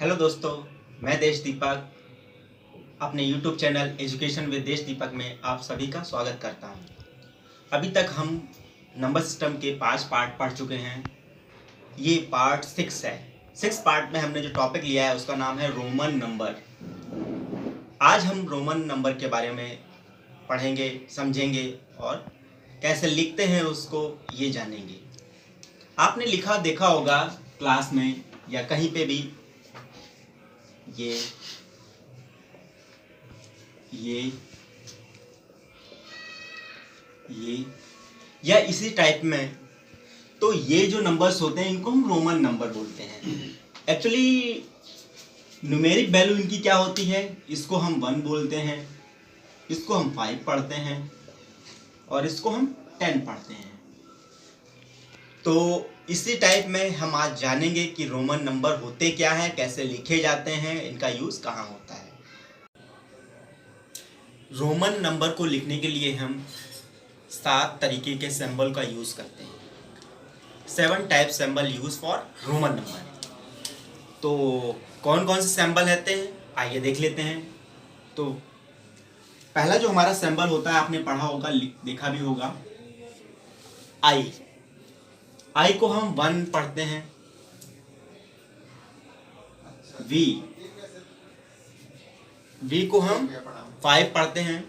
Hello दोस्तों, मैं देश दीपक अपने यूट्यूब चैनल एजुकेशन विद देश दीपक में आप सभी का स्वागत करता हूं। अभी तक हम नंबर सिस्टम के 5 पार्ट पढ़ चुके हैं। ये पार्ट 6 है। 6 पार्ट में हमने जो टॉपिक लिया है उसका नाम है रोमन नंबर। आज हम रोमन नंबर के बारे में पढ़ेंगे, समझेंगे और कैसे लिखते हैं उसको ये जानेंगे। आपने लिखा देखा होगा क्लास में या कहीं पे भी ये या इसी टाइप में। तो ये जो नंबर्स होते हैं इनको हम रोमन नंबर बोलते हैं। एक्चुअली न्यूमेरिक वैल्यू इनकी क्या होती है, इसको हम 1 बोलते हैं, इसको हम 5 पढ़ते हैं और इसको हम 10 पढ़ते हैं। तो इसी टाइप में हम आज जानेंगे कि रोमन नंबर होते क्या हैं, कैसे लिखे जाते हैं, इनका यूज़ कहाँ होता है। रोमन नंबर को लिखने के लिए हम 7 तरीके के सिंबल का यूज़ करते हैं। 7 type symbol use for Roman number. तो कौन कौन से सिंबल रहते हैं आइए देख लेते हैं। तो पहला जो हमारा सिंबल होता है आपने पढ़ा होगा, देखा भी होगा, आई को हम 1 पढ़ते हैं। वी को हम 5 पढ़ते हैं।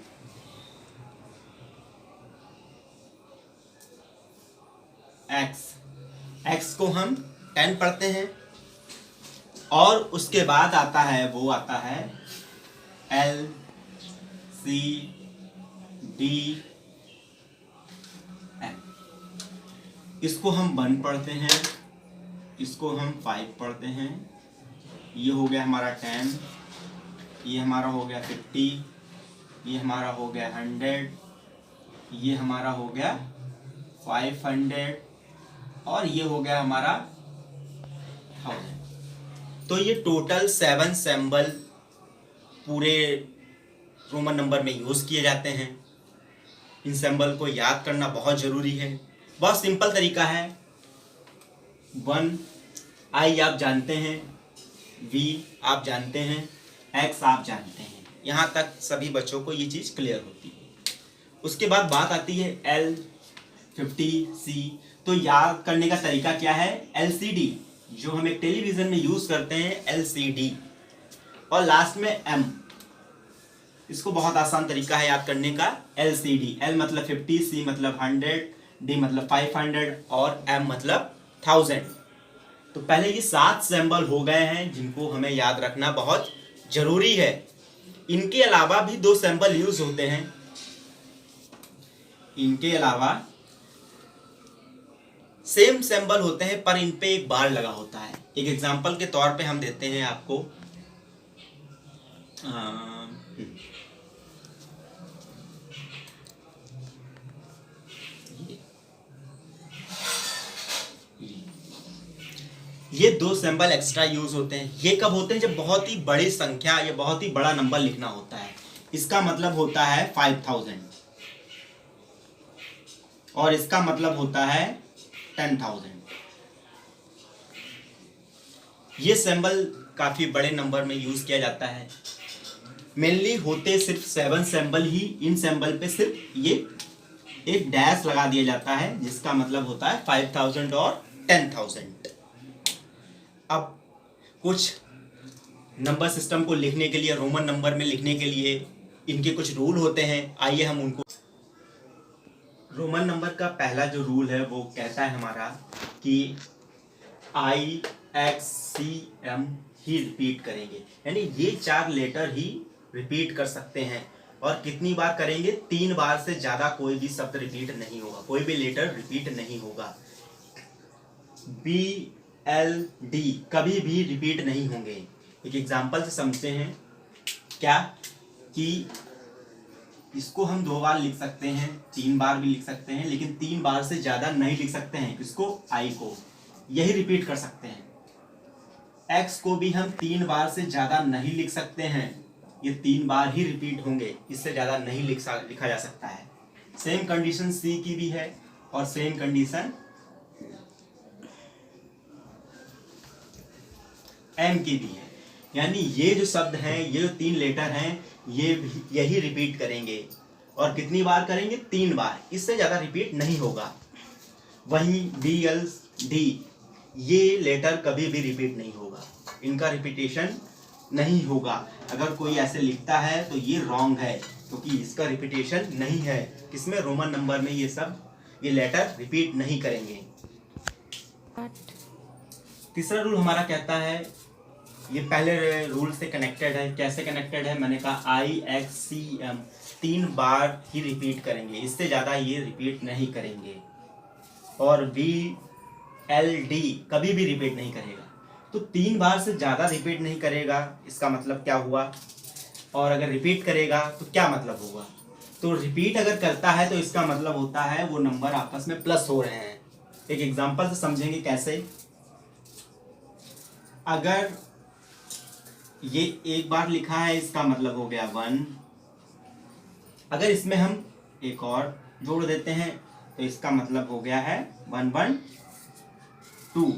एक्स को हम 10 पढ़ते हैं। और उसके बाद आता है एल सी डी एम। इसको हम 1 पढ़ते हैं, इसको हम 5 पढ़ते हैं। ये हो गया हमारा 10, ये हमारा हो गया 50, ये हमारा हो गया 100, ये हमारा हो गया 500 और ये हो गया हमारा 1000। तो ये टोटल 7 सिंबल पूरे रोमन नंबर में यूज़ किए जाते हैं। इन सिंबल को याद करना बहुत ज़रूरी है। बहुत सिंपल तरीका है। 1 आई आप जानते हैं, वी आप जानते हैं, एक्स आप जानते हैं। यहाँ तक सभी बच्चों को ये चीज़ क्लियर होती है। उसके बाद बात आती है एल 50 सी। तो याद करने का तरीका क्या है, LCD जो हम एक टेलीविज़न में यूज़ करते हैं, LCD। और लास्ट में M। इसको बहुत आसान तरीका है याद करने का, LCD। L मतलब 50, C मतलब 100, D मतलब 500 और M मतलब 1000। तो पहले ये 7 सिंबल हो गए हैं जिनको हमें याद रखना बहुत ज़रूरी है। इनके अलावा भी 2 सिंबल यूज़ होते हैं। इनके अलावा सेम सिंबल होते हैं पर इन पे एक बार लगा होता है। एक एग्जांपल के तौर पे हम देते हैं आपको। ये 2 सिंबल एक्स्ट्रा यूज होते हैं। ये कब होते हैं, जब बहुत ही बड़ी संख्या या बहुत ही बड़ा नंबर लिखना होता है। इसका मतलब होता है 5000 और इसका मतलब होता है 10,000। ये सिंबल काफी बड़े नंबर में यूज किया जाता है। मेनली होते सिर्फ 7 सिंबल ही। इन सिंबल पे सिर्फ ये एक डैश लगा दिया जाता है जिसका मतलब होता है 5000 और 10,000। अब कुछ नंबर सिस्टम को लिखने के लिए, रोमन नंबर में लिखने के लिए इनके कुछ रूल होते हैं। आइए हम उनको। रोमन नंबर का पहला जो रूल है वो कहता है हमारा कि IXCM ही रिपीट करेंगे, यानी ये 4 लेटर ही रिपीट कर सकते हैं। और कितनी बार करेंगे, 3 बार से ज़्यादा कोई भी शब्द रिपीट नहीं होगा, कोई भी लेटर रिपीट नहीं होगा। BLD कभी भी रिपीट नहीं होंगे। एक एग्जांपल से समझते हैं क्या, कि इसको हम 2 बार लिख सकते हैं, 3 बार भी लिख सकते हैं, लेकिन 3 बार से ज़्यादा नहीं लिख सकते हैं। इसको आई को यही रिपीट कर सकते हैं। एक्स को भी हम 3 बार से ज़्यादा नहीं लिख सकते हैं, ये 3 बार ही रिपीट होंगे, इससे ज़्यादा नहीं लिखा जा सकता है। सेम कंडीशन सी की भी है और सेम कंडीशन एम की भी है। यानी ये जो शब्द हैं, ये जो 3 लेटर हैं, ये यही रिपीट करेंगे। और कितनी बार करेंगे? 3 बार, इससे ज़्यादा रिपीट नहीं होगा। वहीं बी एल डी, ये लेटर कभी भी रिपीट नहीं होगा, इनका रिपीटेशन नहीं होगा। अगर कोई ऐसे लिखता है तो ये रॉन्ग है, क्योंकि इसका रिपीटेशन नहीं है। किसमें? रोमन नंबर में ये लेटर रिपीट नहीं करेंगे। तीसरा रूल हमारा कहता है, ये पहले रूल से कनेक्टेड है। कैसे कनेक्टेड है? मैंने कहा IXCM 3 बार ही रिपीट करेंगे, इससे ज़्यादा ये रिपीट नहीं करेंगे। और VLD कभी भी रिपीट नहीं करेगा। तो 3 बार से ज़्यादा रिपीट नहीं करेगा, इसका मतलब क्या हुआ? और अगर रिपीट करेगा तो क्या मतलब होगा? तो रिपीट अगर करता है तो इसका मतलब होता है वो नंबर आपस में प्लस हो रहे हैं। एक एग्जांपल से समझेंगे कैसे। अगर ये एक बार लिखा है, इसका मतलब हो गया 1। अगर इसमें हम एक और जोड़ देते हैं तो इसका मतलब हो गया है 1 1 2।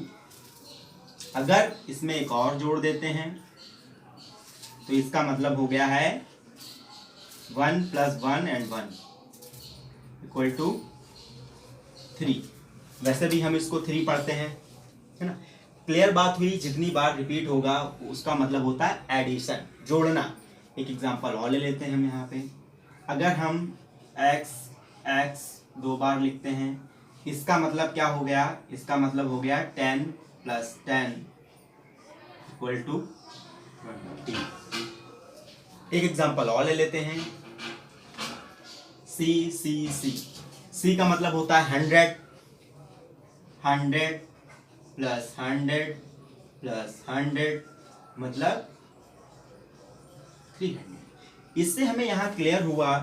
अगर इसमें एक और जोड़ देते हैं तो इसका मतलब हो गया है 1 + 1 & 1 = 3। वैसे भी हम इसको 3 पढ़ते हैं, है ना। क्लियर बात हुई। जितनी बार रिपीट होगा उसका मतलब होता है एडिशन, जोड़ना। एक एग्जांपल और ले लेते हैं हम यहाँ पे। अगर हम x 2 बार लिखते हैं, इसका मतलब क्या हो गया? इसका मतलब हो गया 10 + 10 = 20। एक एग्जांपल और ले लेते हैं। C का मतलब होता है 100 + 100 + 100 मतलब 300। इससे हमें यहाँ क्लियर हुआ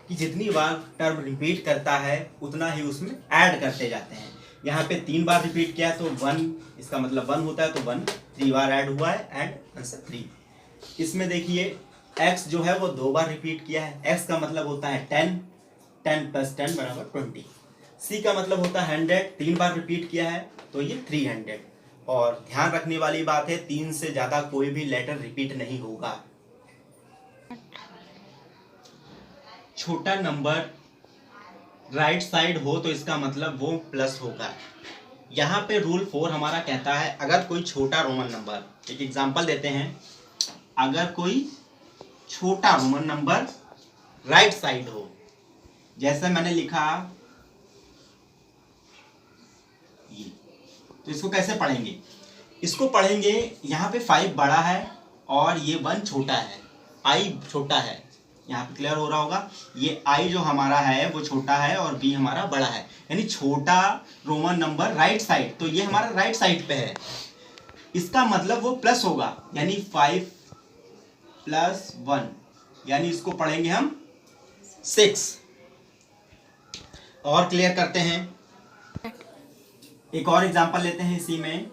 कि जितनी बार टर्म रिपीट करता है उतना ही उसमें ऐड करते जाते हैं। यहाँ पे 3 बार रिपीट किया तो 1, इसका मतलब 1 होता है, तो 1 3 बार ऐड हुआ है, एंड आंसर 3। इसमें देखिए x जो है वो 2 बार रिपीट किया है, x का मतलब होता है 10 + 10 = 20। C का मतलब होता है 100, 3 बार रिपीट किया है तो ये 300। और ध्यान रखने वाली बात है, 3 से ज्यादा कोई भी लेटर रिपीट नहीं होगा। छोटा नंबर राइट साइड हो तो इसका मतलब वो प्लस होगा। यहाँ पे रूल 4 हमारा कहता है, अगर कोई छोटा रोमन नंबर, एक एग्जांपल देते हैं, अगर कोई छोटा रोमन नंबर राइट साइड हो, जैसे मैंने लिखा ये, तो इसको कैसे पढ़ेंगे? इसको पढ़ेंगे, यहाँ पे 5 बड़ा है और ये 1 छोटा है, I छोटा है। यहाँ पे क्लियर हो रहा होगा, ये I जो हमारा है वो छोटा है और B हमारा बड़ा है, यानी छोटा रोमन नंबर राइट साइड, तो ये हमारा राइट साइड पे है, इसका मतलब वो प्लस होगा, यानी 5 + 1, यानी इसको पढ़ेंगे हम 6। और क्लियर करते हैं, एक और एग्जांपल लेते हैं इसी में।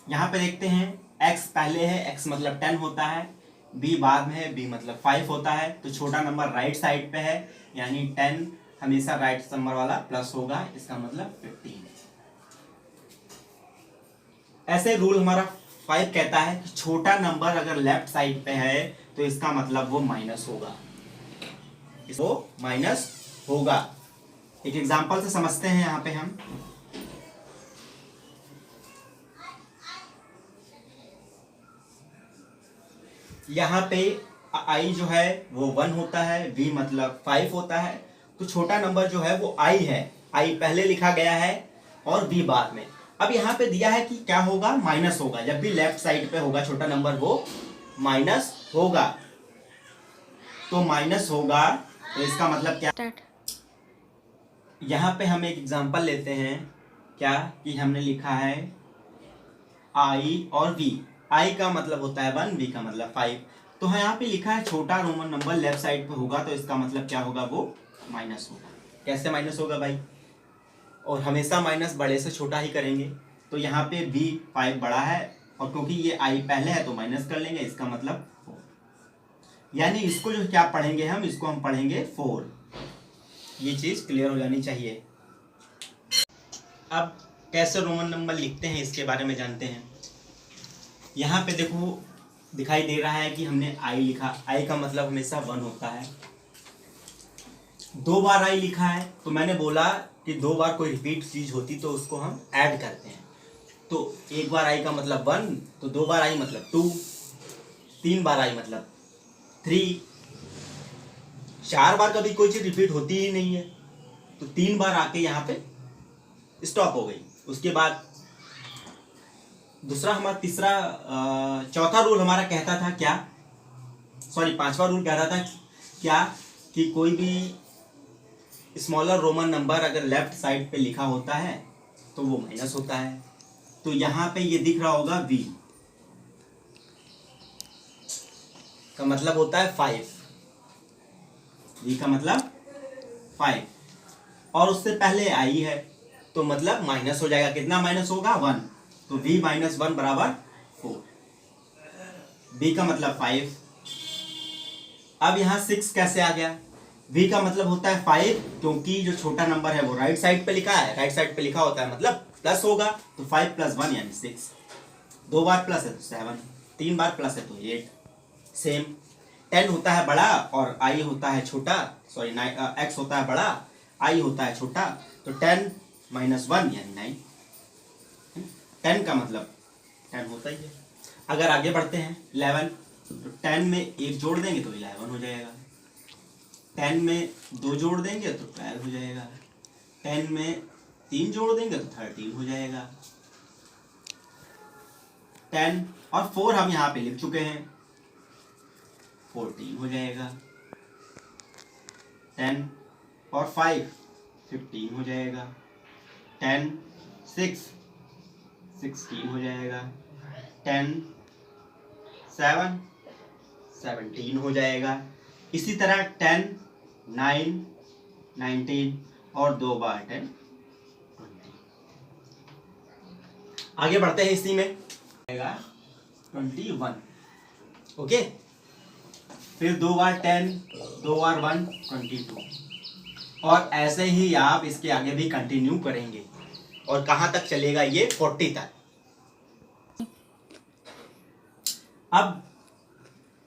यहाँ पे देखते हैं, x पहले है, x मतलब 10 होता है, b बाद में है, b मतलब 5 होता है, तो छोटा नंबर राइट साइड पे है, यानी 10 हमेशा राइट नंबर वाला प्लस होगा, इसका मतलब 15। ऐसे रूल हमारा 5 कहता है कि छोटा नंबर अगर लेफ्ट साइड पे है तो इसका मतलब वो माइनस होगा, इसको माइनस होगा। एक एग्जांपल से समझते हैं यहाँ पे हम। यहाँ पे I जो है वो 1 होता है, V मतलब 5 होता है, तो छोटा नंबर जो है वो I है, I पहले लिखा गया है और V बाद में। अब यहाँ पे दिया है कि क्या होगा? माइनस होगा, जब भी लेफ्ट साइड पे होगा छोटा नंबर वो माइनस होगा, तो माइनस होगा, तो इसका मतलब क्या? यहाँ पे हम एक एग्जांपल लेते हैं, क्या कि हमने लिखा है I और V, I का मतलब होता है 1, V का मतलब 5, तो यहाँ पे लिखा है छोटा रोमन नंबर लेफ्ट साइड पे होगा, तो इसका मतलब क्या होगा? वो माइनस होगा। कैसे माइनस होगा भाई? और हमेशा माइनस बड़े से छोटा ही करेंगे, तो यहाँ पे V 5 बड़ा है और क्योंकि ये I पहले है तो माइनस कर लेंगे, इसका मतलब यानी इसको जो क्या पढ़ेंगे हम, इसको हम पढ़ेंगे 4। ये चीज़ क्लियर हो जानी चाहिए। अब कैसे रोमन नंबर लिखते हैं इसके बारे में जानते हैं। यहाँ पे देखो दिखाई दे रहा है कि हमने आई लिखा, आई का मतलब हमेशा 1 होता है। 2 बार आई लिखा है तो मैंने बोला कि 2 बार कोई रिपीट चीज होती तो उसको हम ऐड करते हैं। तो 1 बार आई का मतलब 1, तो 2 बार आई मतलब 2, 3 बार आई मतलब 3, 4 बार कभी कोई चीज रिपीट होती ही नहीं है, तो 3 बार आके यहाँ पे स्टॉप हो गई। उसके बाद दूसरा हमारा चौथा रूल हमारा कहता था क्या, सॉरी 5वां रूल कहता था क्या, कि कोई भी स्मॉलर रोमन नंबर अगर लेफ्ट साइड पे लिखा होता है तो वो माइनस होता है। तो यहाँ पे ये दिख रहा होगा V का मतलब होता है 5, V का मतलब 5, और उससे पहले आई है तो मतलब माइनस हो जाएगा। कितना माइनस होगा, 1, तो V माइनस 1 बराबर 4। B का मतलब 5। अब यहाँ 6 कैसे आ गया, V का मतलब होता है 5, क्योंकि जो छोटा नंबर है वो राइट साइड पे लिखा है, राइट साइड पे लिखा होता है मतलब प्लस होगा, तो 5 + 1 यानी 6। 2 बार प्लस है तो 7, 3 बार प्लस है तो 8। सेम 10 होता है बड़ा और I होता है छोटा, सॉरी X होता है बड़ा, I होता है छोटा, तो 10 - 1 यानी 9। 10 का मतलब 10 होता ही है। अगर आगे बढ़ते हैं 11, तो 10 में 1 जोड़ देंगे तो 11 हो जाएगा, 10 में 2 जोड़ देंगे तो 12 हो जाएगा, 10 में 3 जोड़ देंगे तो 13 हो जाएगा। 10 और 4 हम यहाँ पे लिख चुके हैं, 14 हो जाएगा। 10 और 5 15 हो जाएगा। 10 6 16 हो जाएगा। 10 7 17 हो जाएगा। इसी तरह 10 9 19 और 2 बार 10 20। आगे बढ़ते हैं, इसी में 21। ओके, फिर 2 बार 10, 2 बार 1 22, और ऐसे ही आप इसके आगे भी कंटिन्यू करेंगे। और कहां तक चलेगा ये, 40 तक। अब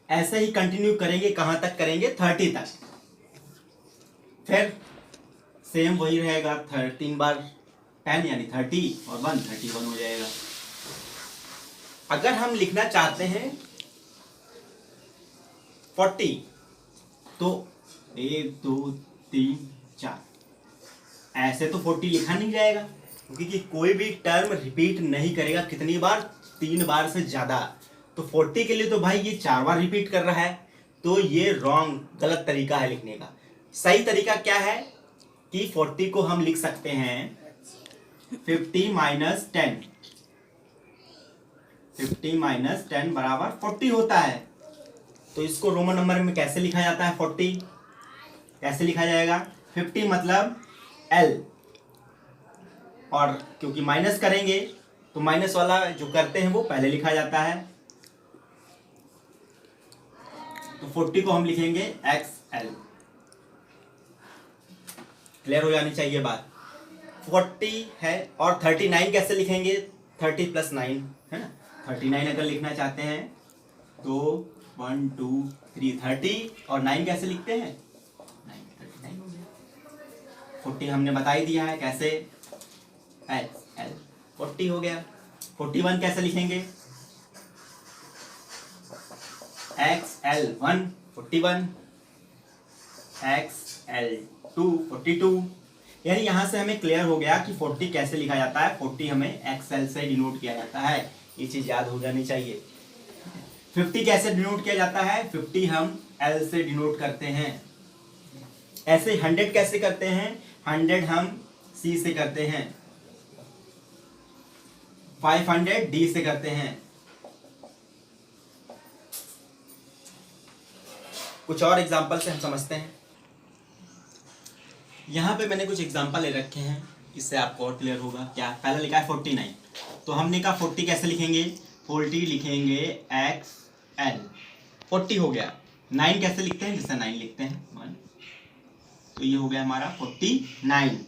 ऐसे ही कंटिन्यू करेंगे, कहां तक करेंगे, 30 तक। फिर सेम वही रहेगा, 13 बार 10 यानी 30 और 1 31 हो जाएगा। अगर हम लिखना चाहते हैं 40, तो 1 2 3 4, ऐसे तो 40 लिखा नहीं जाएगा, क्योंकि कोई भी टर्म रिपीट नहीं करेगा कितनी बार, 3 बार से ज्यादा। तो 40 के लिए तो भाई ये 4 बार रिपीट कर रहा है, तो ये रॉन्ग, गलत तरीका है लिखने का। सही तरीका क्या है कि 40 को हम लिख सकते हैं 50 - 10, 50 - 10 बराबर 40 होता है। तो इसको रोमन नंबर में कैसे लिखा जाता है, 40 कैसे लिखा जाएगा, 50 मतलब L, और क्योंकि माइनस करेंगे तो माइनस वाला जो करते हैं वो पहले लिखा जाता है, तो 40 को हम लिखेंगे XL। क्लियर हो जानी चाहिए बात। 40 है, और 39 कैसे लिखेंगे, 30 + 9 है ना। 39 अगर लिखना चाहते हैं तो 1 2 3 30, और 9 कैसे लिखते हैं, 9 39 हो गया। 40 हमने बता ही दिया है कैसे, XL 40 हो गया। 41 कैसे लिखेंगे, XL1 41, XL2 42। यानी यहां से हमें क्लियर हो गया कि 40 कैसे लिखा जाता है। 40 हमें XL से डिनोट किया जाता है, ये चीज याद हो जानी चाहिए। 50 कैसे डिनोट किया जाता है, 50 हम L से डिनोट करते हैं। ऐसे 100 कैसे करते हैं, 100 हम C से करते हैं। 500 D से करते हैं। कुछ और एग्जाम्पल से हम समझते हैं। यहाँ पे मैंने कुछ एग्जाम्पल ले रखे हैं, इससे आपको और क्लियर होगा। क्या, पहला लिखा है 49, तो हमने कहा 40 कैसे लिखेंगे, 40 लिखेंगे XL, 40 हो गया। 9 कैसे लिखते हैं, जैसे 9 लिखते हैं 1, तो ये हो गया हमारा 49।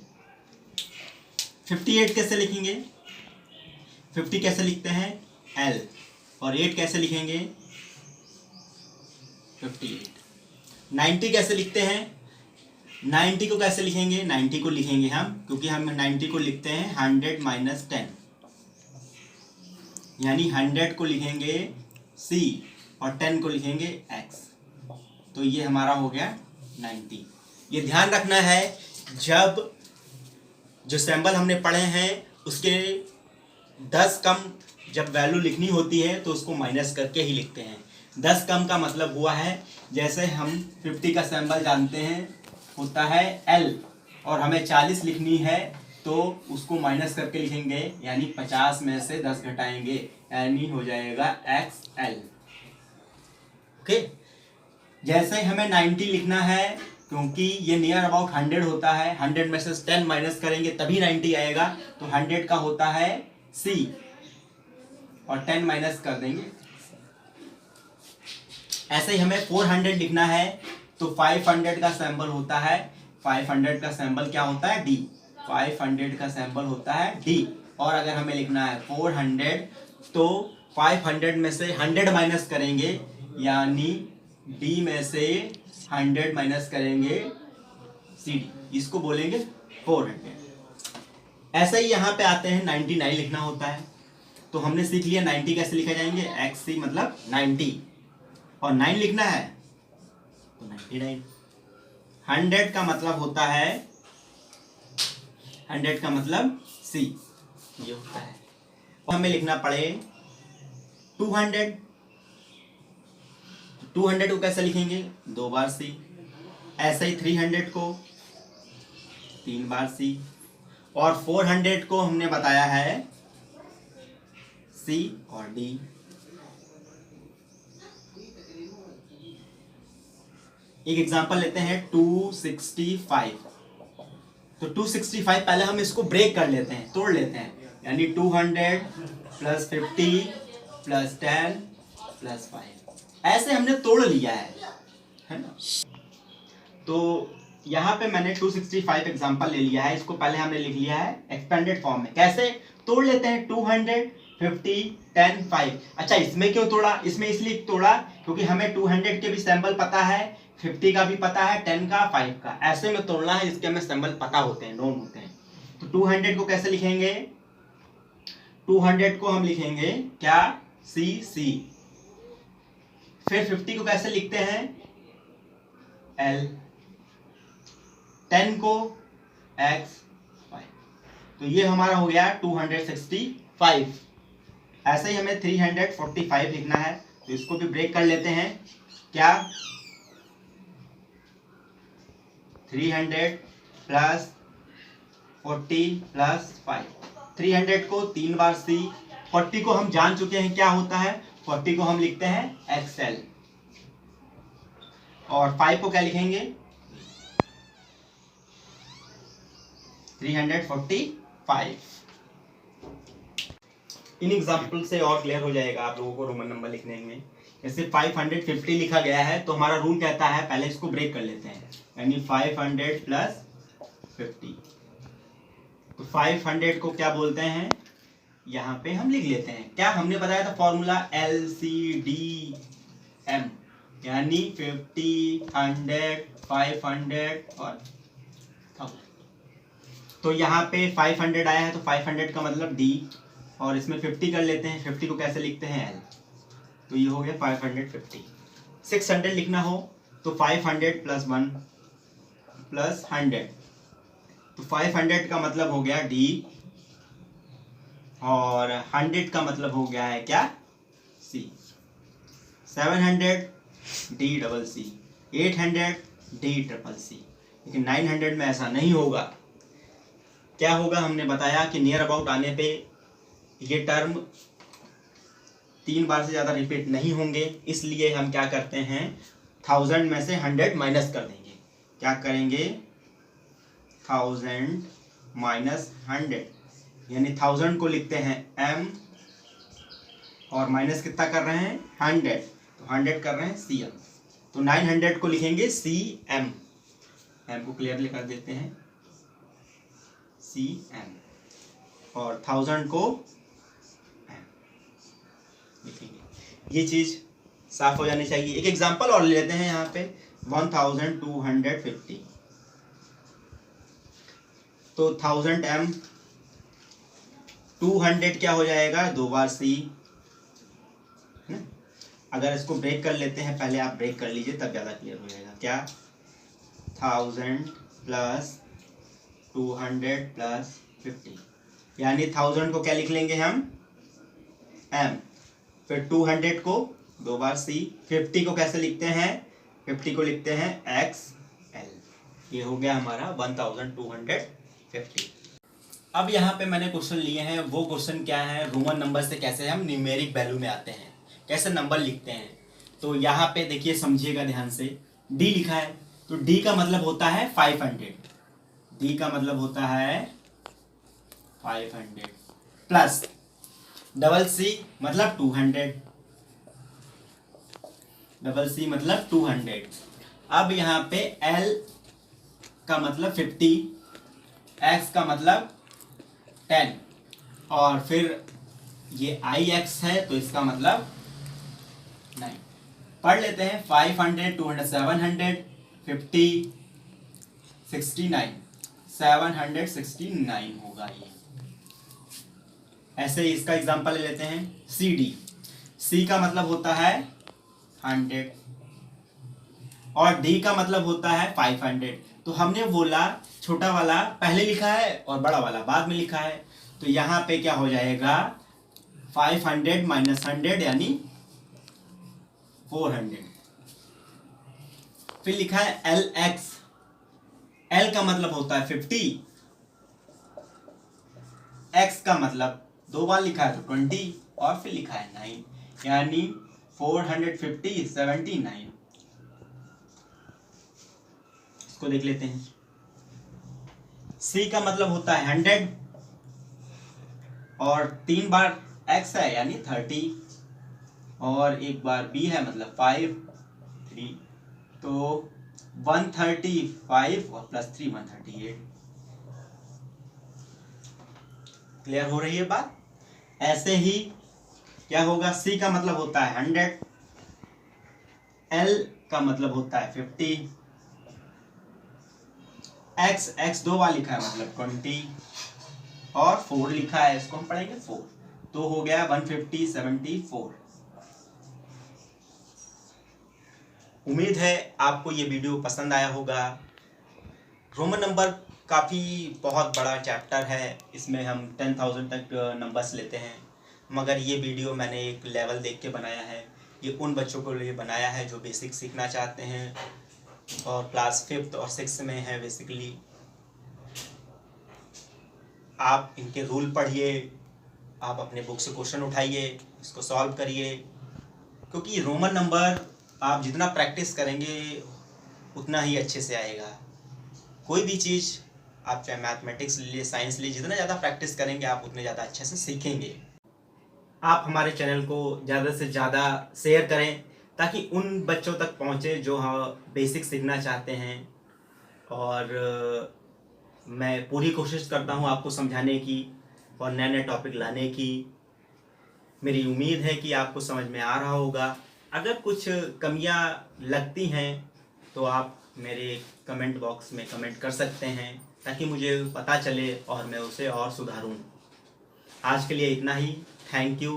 58 कैसे लिखेंगे, 50 कैसे लिखते हैं L, और 8 कैसे लिखेंगे 58। 90 कैसे लिखते हैं, 90 को कैसे लिखेंगे, 90 को लिखेंगे हम, क्योंकि हम 90 को लिखते हैं 100 - 10, यानी 100 को लिखेंगे C और 10 को लिखेंगे X, तो ये हमारा हो गया 90। ये ध्यान रखना है, जब जो सैम्बल हमने पढ़े हैं उसके 10 कम जब वैल्यू लिखनी होती है तो उसको माइनस करके ही लिखते हैं। 10 कम का मतलब हुआ है, जैसे हम 50 का सैम्बल जानते हैं होता है L, और हमें 40 लिखनी है तो उसको माइनस करके लिखेंगे, यानी 50 में से 10 घटाएंगे, यानी हो जाएगा XL। ओके, जैसे हमें 90 लिखना है, क्योंकि ये नियर अबाउट 100 होता है, 100 में से 10 माइनस करेंगे तभी 90 आएगा, तो 100 का होता है C और 10 माइनस कर देंगे। ऐसे ही हमें 400 लिखना है, तो 500 का सैंपल होता है, 500 का सैंपल क्या होता है D, 500 का सैंपल होता है D। और अगर हमें लिखना है 400, तो 500 में से 100 माइनस करेंगे, यानी D में से 100 माइनस करेंगे CD, इसको बोलेंगे 400। ऐसे ही यहाँ पे आते हैं 99 लिखना होता है, तो हमने सीख लिया 90 कैसे लिखा जाएंगे, XC मतलब 90, और 9 लिखना है तो 99। 100 का मतलब होता है, 100 का मतलब C, ये होता है। और हमें लिखना पड़े 200, 200 को कैसे लिखेंगे, 2 बार C। ऐसे ही 300 को 3 बार C, और 400 को हमने बताया है C और D। एक एग्जांपल लेते हैं 265, तो 265 पहले हम इसको ब्रेक कर लेते हैं, तोड़ लेते हैं, यानी 200 + 50 + 10 + 5, ऐसे हमने तोड़ लिया है ना। तो यहाँ पे मैंने 265 एग्जांपल ले लिया है, इसको पहले हमने लिख लिया है एक्सपेंडेड फॉर्म में। कैसे तोड़ लेते हैं, 200 50 10 5। अच्छा, इसमें क्यों तोड़ा, इसमें इसलिए तोड़ा क्योंकि हमें 200 के भी सैंपल पता है, 50 का भी पता है, 10 का, 5 का, ऐसे में तोड़ना है इसके हमें सैंपल पता होते हैं, नोन होते हैं। तो 200 को कैसे लिखेंगे, 200 को हम लिखेंगे क्या, C। फिर 50 को कैसे लिखते हैं, L, 10 को X, 5, तो ये हमारा हो गया 265। ऐसे ही हमें 345 लिखना है, तो इसको भी ब्रेक कर लेते हैं, क्या, 300 + 40 + 5। 300 को 3 बार C, 40 को हम जान चुके हैं क्या होता है, 40 को हम लिखते हैं XL, और 5 को क्या लिखेंगे, 345। इन एग्जाम्पल से और क्लियर हो जाएगा आप लोगों को रोमन नंबर लिखने में। जैसे 550 लिखा गया है, तो हमारा रूल कहता है पहले इसको ब्रेक कर लेते हैं, यानी 500 + 50। तो 500 को क्या बोलते हैं, यहाँ पे हम लिख लेते हैं, क्या हमने बताया था फॉर्मूला, LCDM, यानी 50 100 500 और 1000। तो यहाँ पे 500 आया है, तो 500 का मतलब D, और इसमें 50 कर लेते हैं, 50 को कैसे लिखते हैं L, तो ये हो गया 550। 600 लिखना हो तो 500 + 1 + 100, तो 500 का मतलब हो गया D, और 100 का मतलब हो गया है क्या, C। 700 DCC, 800 DCCC, लेकिन 900 में ऐसा नहीं होगा। क्या होगा, हमने बताया कि नियर अबाउट आने पे ये टर्म 3 बार से ज़्यादा रिपीट नहीं होंगे, इसलिए हम क्या करते हैं, 1000 में से 100 माइनस कर देंगे। क्या करेंगे, 1000 - 100, यानी 1000 को लिखते हैं M, और माइनस कितना कर रहे हैं, 100, तो 100 कर रहे हैं CM, तो 900 को लिखेंगे सी एम, एम को क्लियरली कर देते हैं सी एम, और 1000 को एम लिखेंगे। ये चीज साफ हो जानी चाहिए। एक एग्जांपल और ले लेते हैं यहाँ पे 1250, तो 1000 एम, 200 क्या हो जाएगा, 2 बार सी। अगर इसको ब्रेक कर लेते हैं, पहले आप ब्रेक कर लीजिए तब ज़्यादा क्लियर हो जाएगा। क्या 1000 प्लस 200 प्लस 50, यानी 1000 को क्या लिख लेंगे हम, एम, फिर 200 को 2 बार सी, 50 को कैसे लिखते हैं, 50 को लिखते हैं एक्स एल। ये हो गया हमारा 1250। अब यहाँ पे मैंने क्वेश्चन लिए हैं, वो क्वेश्चन क्या है, रोमन नंबर से कैसे हम न्यूमेरिक वैल्यू में आते हैं, कैसे नंबर लिखते हैं। तो यहाँ पे देखिए, समझिएगा ध्यान से, डी लिखा है, तो डी का मतलब होता है 500, डी का मतलब होता है 500 प्लस डबल सी मतलब 200, डबल सी मतलब 200। अब यहाँ पे एल का मतलब 50, एक्स का मतलब 10, और फिर ये आई एक्स है तो इसका मतलब 9। पढ़ लेते हैं, 500, 200, 700, 50, 69, 769 होगा ये। ऐसे ही इसका एग्जांपल ले लेते हैं, सी डी, सी का मतलब होता है 100 और डी का मतलब होता है 500। तो हमने बोला छोटा वाला पहले लिखा है और बड़ा वाला बाद में लिखा है, तो यहाँ पे क्या हो जाएगा, 500 माइनस 100 यानी 400। फिर लिखा है एल एक्स, एल का मतलब होता है 50, एक्स का मतलब 2 बार लिखा है तो 20, और फिर लिखा है 9, यानी 450 79। इसको देख लेते हैं, सी का मतलब होता है 100 और 3 बार एक्स है यानी 30, और 1 बार बी है मतलब 5 3, तो 135 और प्लस 3 138। क्लियर हो रही है बात। ऐसे ही क्या होगा, सी का मतलब होता है 100, एल का मतलब होता है 50, एक्स एक्स 2 बार लिखा है मतलब 20, और 4 लिखा है, इसको हम पढ़ेंगे 4, तो हो गया 150 74। उम्मीद है आपको ये वीडियो पसंद आया होगा। रोमन नंबर काफ़ी बहुत बड़ा चैप्टर है, इसमें हम 10,000 तक नंबर्स लेते हैं, मगर ये वीडियो मैंने एक लेवल देख के बनाया है। ये उन बच्चों के लिए बनाया है जो बेसिक सीखना चाहते हैं और क्लास 5th और 6th में है बेसिकली। आप इनके रूल पढ़िए, आप अपने बुक से क्वेश्चन उठाइए, इसको सॉल्व करिए, क्योंकि रोमन नंबर आप जितना प्रैक्टिस करेंगे उतना ही अच्छे से आएगा। कोई भी चीज़ आप चाहे मैथमेटिक्स लीजिए, साइंस लीजिए, जितना ज़्यादा प्रैक्टिस करेंगे आप उतने ज़्यादा अच्छे से सीखेंगे। आप हमारे चैनल को ज़्यादा से ज़्यादा शेयर करें ताकि उन बच्चों तक पहुँचे जो बेसिक सीखना चाहते हैं, और मैं पूरी कोशिश करता हूँ आपको समझाने की और नए नए टॉपिक लाने की। मेरी उम्मीद है कि आपको समझ में आ रहा होगा। अगर कुछ कमियां लगती हैं तो आप मेरे कमेंट बॉक्स में कमेंट कर सकते हैं ताकि मुझे पता चले और मैं उसे और सुधारूं। आज के लिए इतना ही। Thank you.